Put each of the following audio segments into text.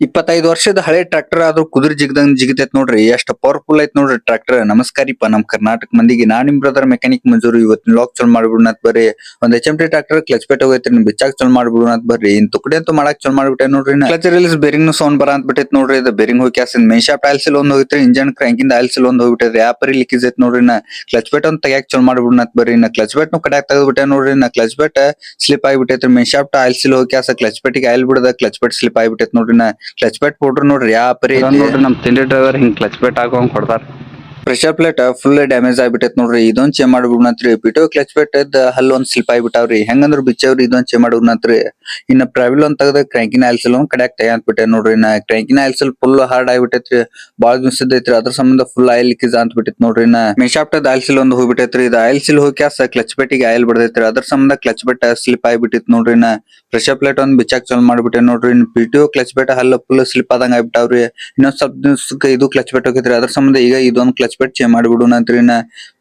25 ವರ್ಷದ ಹಳೆ ಟ್ರ್ಯಾಕ್ಟರ್ ಆದ್ರೂ ಕುದುರೆ ಜಿಗದಂಗ್ ಜಿಗಿತೈತ್ ನೋಡ್ರಿ. ಎಷ್ಟ್ ಪವರ್ಫುಲ್ ಐತ್ ನೋಡ್ರಿ ಟ್ರ್ಯಾಕ್ಟರ್. ನಮಸ್ಕಾರಿಪ್ಪ ನಮ್ ಕರ್ನಾಟಕ ಮಂದಿಗೆ. ನಾನ್ ನಿಮ್ ಬ್ರದರ್ ಮೆಕ್ಯಾನಿಕ್ ಮಂಜೂರು. ಇವತ್ತಿನ ಲಾಕ್ ಚಲ್ ಮಾಡ್ಬಿಡೋಣತ್ ಬರ್ರಿ. ಒಂದ್ HMT ಟ್ರ್ಯಾಕ್ಟರ್ ಕ್ಲಚ್ ಪೇಟ್ ಹೋಗೈತ್ರಿ. ಬಿಚ್ಚಾಕ್ ಚಲ್ ಮಾಡ್ಬಿಡೋಣತ್ ಬರ್ರಿ. ಇನ್ ತುಕಡಿ ಅಂತೂ ಮಾಡಾಕ್ ಚಲ್ ಮಾಡ್ಬಿಟ್ಟೆ ನೋಡ್ರಿ. ಕ್ಲಚ್ ರಿಲೀಸ್ ಬೇರಿಂಗ್ ನು ಸೌಂಡ್ ಬರ ಅಂತ ಬಿಟ್ಟೈತ್ ನೋಡ್ರಿ. ಇದು ಬೇರಿಂಗ್ ಹೋಗಿ ಕ್ಯಾಸಿಂದ ಮೇನ್ ಶಾಫ್ಟ್ ಆಯಿಲ್ ಸೀಲ್ ಒಂದ್ ಹೋಗಿತ್ರಿ. ಇಂಜನ್ ಕ್ರ್ಯಾಂಕಿಂದ ಆಯಿಲ್ ಸೀಲ್ ಒಂದ್ ಹೋಗ್ಬಿಟ್ಟೈತ್ರಿ. ಯಾಪರಿ ಲೀಕೇಜ್ ಐತ್ ನೋಡ್ರಿ. ಕ್ಲಚ್ ಪೇಟ್ ಒಂದ್ ತೆಗ್ಯಾಕ್ ಚಲ್ ಮಾಡ್ಬಿಡೋಣತ್ ಬರ್ರಿ. ಕ್ಲಚ್ ಪೇಟ್ ನು ಕಡ್ಯಾಕ್ ತೆಗೆದ್ಬಿಟ್ಟೆ ನೋಡ್ರಿ. ಕ್ಲಚ್ ಪೇಟ್ ಸ್ಲಿಪ್ ಆಗಿಬಿಟ್ಟೈತ್ರಿ. ಮೇನ್ ಶಾಫ್ಟ್ ಆಯಿಲ್ ಸೀಲ್ ಹೋಗಿ ಕ್ಯಾಸ ಕ್ಲಚ್ ಪೇಟಿಗೆ ಆಯಿಲ್ ಬಿಡದ ಕ್ಲಚ್ ಪೇಟ್ ಸ್ಲಿಪ್ ಆಗಿಬಿಟ್ಟೈತ್ ನೋಡ್ರಿ. ಕ್ಲಚ್ ಪೇಟ್ ಪೌಡರ್ ನೋಡ್ರಿ ಯಾವ ಪರಿ ಐತಿ ನೋಡ್ರಿ ನಮ್ ತಿಂಡಿ ಡ್ರೈವರ್ ಹಿಂಗ್ ಕ್ಲಚ್ ಪೇಟ್ ಹಾಕೊಂಡ್ ಕೊಡ್ತಾರ. ಪ್ರೆಷರ್ ಪ್ಲೇಟ್ ಫುಲ್ ಡ್ಯಾಮೇಜ್ ಆಗ್ಬಿಟ್ಟೈತ್ ನೋಡ್ರಿ. ಇದೊಂದ್ ಚೇಂಜ್ ಮಾಡ್ಬಿಡ್ನತ್ರಿ. ಪಿಟೋ ಕ್ಲಚ್ ಪ್ಲೇಟ್ ಹಲ್ ಒಂದ್ ಸ್ಲಿಪ್ ಆಗಿಬಿಟ್ಟಾವ್ರಿ. ಹೆಂಗಂದ್ರ ಬಿಚ್ಚವ್ರಿ. ಇದೊಂದ್ ಚೇಂಜ್ ಮಾಡ್ಬಿಡ್ನತ್ರಿ. ಇನ್ನ ಪ್ರೈವಲ್ ಒಂದ್ ತಗದ ಕ್ರ್ಯಾಂಕಿನ ಆಯಿಲ್ ಸೀಲ್ ಒಂದ್ ಕಡ್ಯಾಕ್ ತೆಗ್ಯಾಂತ್ ಬಿಟ್ಟೆ ನೋಡ್ರಿ. ಕ್ರ್ಯಾಂಕಿನ ಆಯಿಲ್ ಸೀಲ್ ಫುಲ್ ಹಾರ್ಡ್ ಆಗಿಬಿಟ್ಟೈತ್ರಿ. ಬಾಳ ದಿವ್ಸದ ಐತ್ರಿ. ಅದ್ರ ಸಂಬಂಧ ಫುಲ್ ಆಯಿಲ್ ಲೀಕೇಜ್ ಅಂತ ಬಿಟ್ಟಿತ್ ನೋಡ್ರಿ. ಮೆಶಾಫ್ಟ್ ಆಯಿಲ್ ಸೀಲ್ ಒಂದ್ ಹೋಗ್ಬಿಟ್ಟೈತ್ರಿ. ಇದು ಆಯಿಲ್ ಸೀಲ್ ಹೋಗಿ ಕ್ಯಾಸ ಕ್ಲಚ್ ಪೇಟಿಗೆ ಆಯಿಲ್ ಬಿಡದೈತ್ರಿ. ಅದ್ರ ಸಂಬಂಧ ಕ್ಲಚ್ ಪೇಟ್ ಸ್ಲಿಪ್ ಆಗಿಬಿಟ್ಟಿತ್ ನೋಡ್ರಿ. ಪ್ರೆಷರ್ ಪ್ಲೇಟ್ ಒಂದ್ ಬಿಚ್ಚಾಕ್ ಚಲ್ ಮಾಡ್ಬಿಟ್ಟೆ ನೋಡ್ರಿ. ಪಿಟಿಒ ಕ್ಲಚ್ ಪೇಟ್ ಹಲ್ಲ ಫುಲ್ ಸ್ಲಿಪ್ ಆದಂಗ ಆಗ್ಬಿಟ್ಟಾವ್ರಿ. ಇನ್ನೊಂದ್ ಸ್ವಲ್ಪ ದಿವ್ಸಕ್ಕೆ ಇದು ಕ್ಲಚ್ ಪೇಟ್ ಹೋಗೈತ್ರಿ. ಅದ್ರ ಸಂಬಂಧ ಈಗ ಇದೊಂದ್ ಕ್ಲಚ್ ಪೇಟ್ ಚೇಂಜ್ ಮಾಡ್ಬಿಡುನಂತ್ರಿ.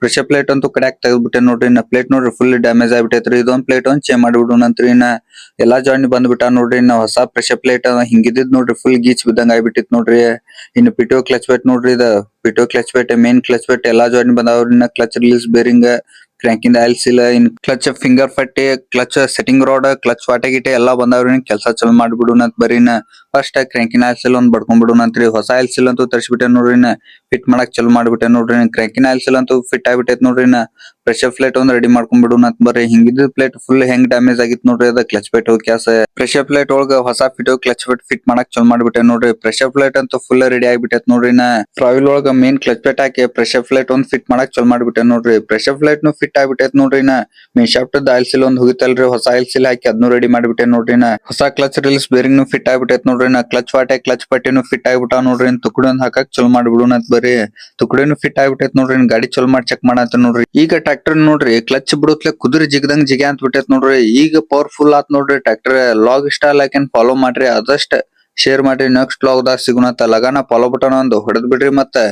ಪ್ರೆಷರ್ ಪ್ಲೇಟ್ ಅಂತೂ ಕಡ್ಯಾಕ್ ತೆಗ್ದ್ಬಿಟ್ಟೆ ನೋಡ್ರಿ. ಪ್ಲೇಟ್ ನೋಡ್ರಿ ಫುಲ್ ಡ್ಯಾಮೇಜ್ ಆಗ್ಬಿಟ್ಟೈತ್ರಿ. ಇದೊಂದ್ ಪ್ಲೇಟ್ ಒಂದ್ ಚೇಂಜ್ ಮಾಡ್ಬಿಡುನಂತ್ರಿ. ಎಲ್ಲಾ ಜಾಯಿಂಟ್ ಬಂದ್ಬಿಟ್ಟ ನೋಡ್ರಿ. ಹೊಸ ಪ್ರೆಷರ್ ಪ್ಲೇಟ್ ಹಿಂಗಿದ್ದಿದ್ ನೋಡ್ರಿ. ಫುಲ್ ಗೀಚ್ ಬಿದ್ದಂಗ ಆಗ್ಬಿಟ್ಟಿತ್ ನೋಡ್ರಿ. ಇನ್ನು ಪಿಟೋ ಕ್ಲಚ್ ಪೇಟ್ ನೋಡ್ರಿ. ಇದ ಪಿಟೋ clutch plate main clutch plate ಎಲ್ಲಾ ಜಾಯಿಂಟ್ ಬಂದಾವ್ರಿ. ಕ್ಲಚ್ ರಿಲೀಸ್ ಬೇರಿಂಗ್ ಕ್ರ್ಯಾಂಕಿಂದ ಆಯಿಲ್ ಸೀಲ್ ಇನ್ ಕ್ಲಚ್ ಫಿಂಗರ್ ಪಟ್ಟಿ ಕ್ಲಚ್ ಸೆಟ್ಟಿಂಗ್ ರೋಡ್ ಕ್ಲಚ್ ವಾಟೆ ಗಿಟೆ ಎಲ್ಲಾ ಬಂದಾವ್ರಿ. ಕೆಲ್ಸ ಚಲೋ ಮಾಡ್ಬಿಡುನಂತ್ ಬರ್ರಿ. ಫಸ್ಟ್ ಕ್ರ್ಯಾಂಕಿನ ಆಯಿಲ್ ಸೀಲ್ ಒಂದ್ ಬಡ್ಕೊಂಡ್ ಬಿಡುನಂತ್ರಿ. ಹೊಸ ಆಯಿಲ್ ಸೀಲ್ ಅಂತೂ ತರ್ಸ್ಬಿಟ್ಟೆ ನೋಡ್ರಿ. ಫಿಟ್ ಮಾಡಕ್ ಚಲೋ ಮಾಡ್ಬಿಟ್ಟೆ ನೋಡ್ರಿ. ಕ್ರ್ಯಾಂಕಿನ ಆಯಿಲ್ ಸೀಲ್ ಅಂತೂ ಫಿಟ್ ಆಗ್ಬಿಟ್ಟೈತ್ ನೋಡ್ರಿ. ಪ್ರೆಷರ್ ಪ್ಲೇಟ್ ಒಂದ್ ರೆಡಿ ಮಾಡ್ಕೊಂಡ್ ಬಿಡುನಂತ್ ಬರ್ರಿ. ಹಿಂಗಿದ್ ಪ್ಲೇಟ್ ಫುಲ್ ಹೆಂಗ್ ಡ್ಯಾಮೇಜ್ ಆಗಿತ್ ನೋಡ್ರಿ. ಅದ ಕ್ಲಚ್ ಪೇಟ್ ಹೋಗಿ ಕ್ಯಾಸ ಪ್ರೆಷರ್ ಪ್ಲೇಟ್ ಒಳಗ ಹೊಸ ಪಿಟೋ ಕ್ಲಚ್ ಪೇಟ್ ಫಿಟ್ ಮಾಡಕ್ ಚಲೋ ಮಾಡ್ಬಿಟ್ಟೆ ನೋಡ್ರಿ. ಪ್ರೆಷರ್ ಪ್ಲೇಟ್ ಅಂತೂ ಫುಲ್ ರೆಡಿ ಆಗ್ಬಿಟ್ಟೈತ್ ನೋಡ್ರಿ. ಫ್ರಾವಿಲ್ ಒಳಗ ಮೇನ್ ಕ್ಲಚ್ ಪೇಟ್ ಹಾಕಿ ಪ್ರೆಷರ್ ಪ್ಲೇಟ್ ಒಂದ್ ಫಿಟ್ ಮಾಡಕ್ ಚಲೋ ಮಾಡ್ಬಿಟ್ಟೆ ನೋಡ್ರಿ. ಪ್ರೆಷರ್ ಪ್ಲೇಟ್ ನು ಫಿಟ್ ಆಗ್ಬಿಟ್ಟೈತ್ ನೋಡ್ರಿ. ಮೇನ್ ಶಾಫ್ಟ್ ಆಯಿಲ್ ಸೀಲ್ ಒಂದ್ ಹೋಗಿತ್ತಲ್ರಿ. ಹೊಸ ಆಯಿಲ್ ಸೀಲ್ ಹಾಕಿ ಅದ್ನು ರೆಡಿ ಮಾಡ್ಬಿಟ್ಟೆ ನೋಡ್ರಿ. ಹೊಸ ಕ್ಲಚ್ ರಿಲೀಸ್ ಬೇರಿಂಗ್ ನು ಫಿಟ್ ಆಗ್ಬಿಟ್ಟೈತ್ ನೋಡ್ರಿ. ಕ್ಲಚ್ ವಾಟೆ ಕ್ಲಚ್ ಪಟ್ಟಿನು ಫಿಟ್ ಆಗ್ಬಿಟ್ಟಾವ ನೋಡ್ರಿ. ತುಕಡಿ ಒಂದ್ ಹಾಕಕ್ ಚಲೋ ಮಾಡ್ಬಿಡುನಂತ್ ಬರ್ರಿ. ತುಕಡಿನು ಫಿಟ್ ಆಗ್ಬಿಟ್ಟೈತ್ ನೋಡ್ರಿ. ಗಾಡಿ ಚಲೋ ಮಾಡಿ ಚೆಕ್ ಮಾಡಂತ ನೋಡ್ರಿ. ಈಗ ಟ್ರ್ಯಾಕ್ಟರ್ ನೋಡ್ರಿ ಕ್ಲಚ್ ಬಿಡುತ್ಲೆ ಕುದುರೆ ಜಿಗದಂಗ್ ಜಿಗ್ಯಾ ಅಂತ ಬಿಟ್ಟೈತ್ ನೋಡ್ರಿ. ಈಗ ಪವರ್ಫುಲ್ ಆತ್ ನೋಡ್ರಿ ಟ್ರ್ಯಾಕ್ಟರ್. ಲಾಗ್ ಇಷ್ಟ ಲೈಕ್ ಅಂಡ್ ಫಾಲೋ ಮಾಡ್ರಿ. ಆದಷ್ಟ ಶೇರ್ ಮಾಡ್ರಿ. ನೆಕ್ಸ್ಟ್ ಲಾಗ್ ದಾಗ ಸಿಗುಣಂತ ಲಗಾನ ಫಾಲೋ ಬಟನ್ ಒಂದು ಹೊಡೆದ್ ಬಿಡ್ರಿ. ಮತ್ತೆ